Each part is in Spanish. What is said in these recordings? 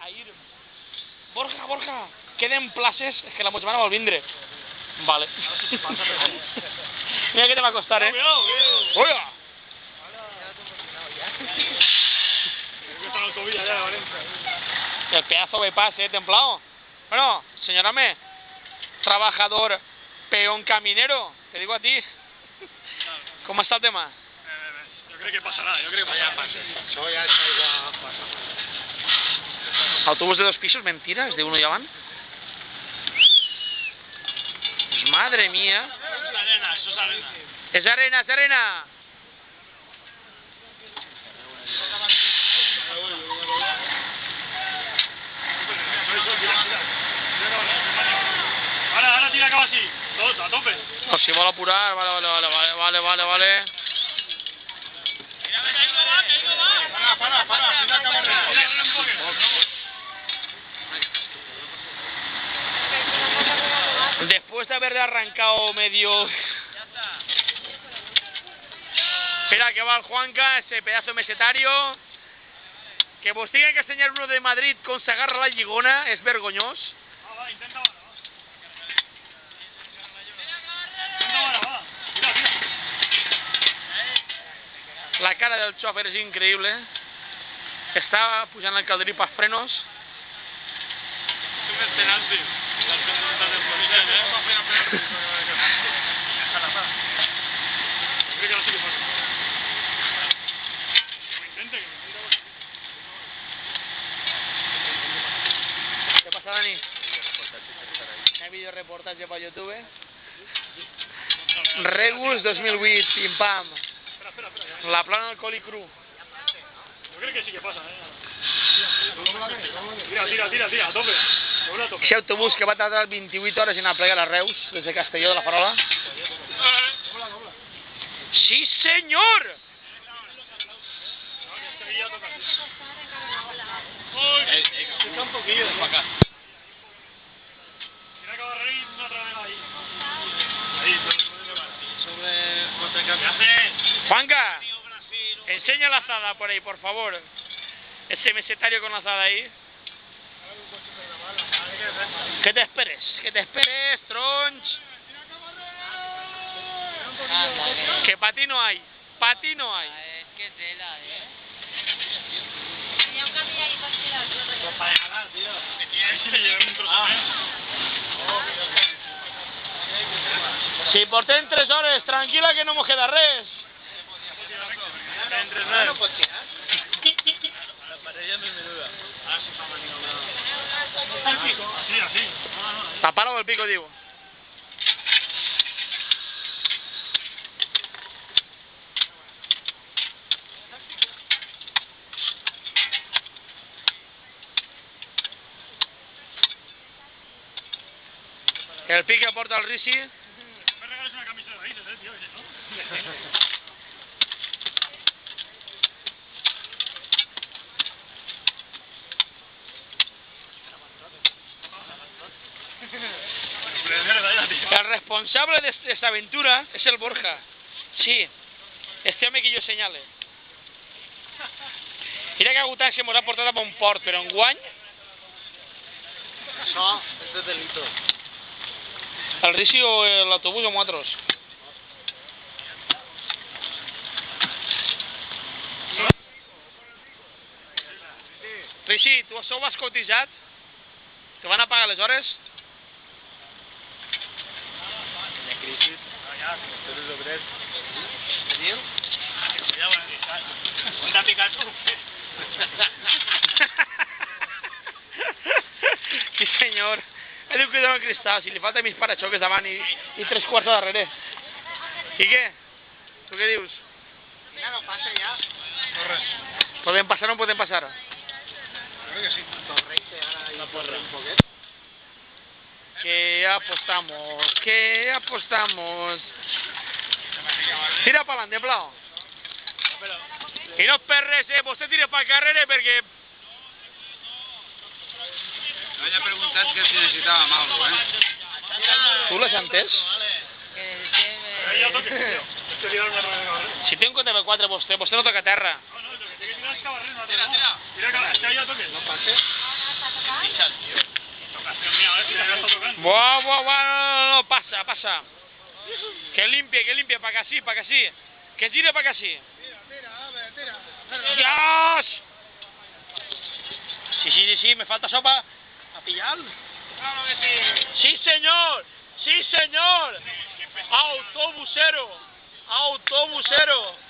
ahir... Borja, queden places, és que la meva vol vindre. Vale. Mira que te va a costar, ¡Oiga! El pedazo de pase, templado. Bueno, señórame, trabajador, peón caminero, te digo a ti. ¿Cómo está el tema? Yo creo que pasará, Eso ya está igual. Autobús de 2 pisos, mentiras, de uno ya van. Pues madre mía. Eso es arena. Es arena. Ahora tira acaba así, todo a tope. No, si vol apurar, vale. Después de haber arrancado medio... Espera que va el Juanca, ese pedazo mesetario. Que vos tenga que enseñar uno de Madrid con Sagarra la Lligona, es vergoñós. Va, intenta ahora, va. Tira. La cara del chofer és increïble. Està pujant el calderí pels frenos. Es penalti. Creo que no sé qué pasa. Que me intente. Què passa, Dani? Hi ha videoreportatge per YouTube. Regus 2008, pim-pam. Espera. La plana alcohol i cru. Yo creo que sí que pasa, Tira, a tope. Aquest autobús que va tardar 28 hores en aplegar a Reus, des de Castelló de la Farola. ¡Sí, señor! Está un poquillo para acá. Tiene que barrer otra vez ahí. Juanca, enseña la azada por ahí, por favor. Ese mesetario con la azada ahí. Que te esperes, tronch. Que para ti no hay. Es que tela, Si portem 3 hores, tranquila que no mos queda res. No pot tirar. La parella no es menuda. Así. Tapalo el pico, digo. El pique porta el Risi. Me regales una camisa de raíces, tío, ¿no? El responsable de esta aventura es el Borja. Sí, este home que jo senyale. Mira que agotant se mos ha portat a un port, però enguany... Això és de delito. El Risi o l'autobús o nosaltres. Risi, tu això ho has cotitzat? Te van a pagar les hores? La crisis. Tú eres obrer. ¿Qué diu? On t'ha picat tu? Sí, senyor. Diu que dona cristal, si li falta mig paraxoques davant i 3 quarts a darrere. I què? Tu què dius? Mira, no passa ja. No res. Podem passar o no podem passar? Creo que sí. Torreite ara i corre un poquet. Que apostamos. Tira para adelante, plau. I no es per res, vostè tira pel carrer perquè... No haya preguntat que si necesitàvem algo, Tu l'has entès? Ahí ya toque, tío. Este tirar una rueda de cabarret. Si té un compte per 4 vostè no toca terra. No, el que tiene que tirar es cabarret, no. Tira, que ahí ya toque. No passa. Buah, buah, buah, no, pasa, pasa. Que limpie, para que sí. Que tire para que sí. ¡Dios! Sí, me falta sopa. ¿A pillar? Claro que sí. ¡Sí, señor! ¡Sí, señor! ¡Autobusero! ¡Autobusero!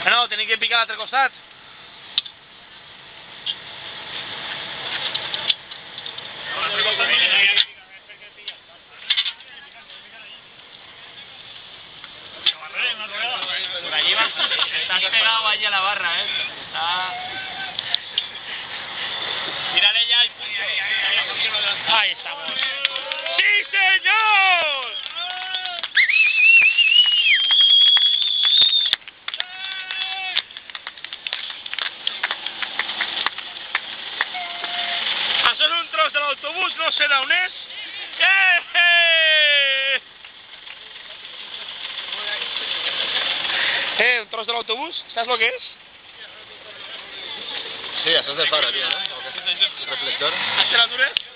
No, tenéis que picar a tres costats. Por allí va. Estás pegado allí a la barra, Mírale ya y Ahí estamos. ¡Sí, señor! Això és un tros de l'autobús, no sé d'on és. Un tros de l'autobús, ¿sabes lo que es? Sí, eso es de faro, tío, ¿no? ¿Reflector? ¿Haz que la dures?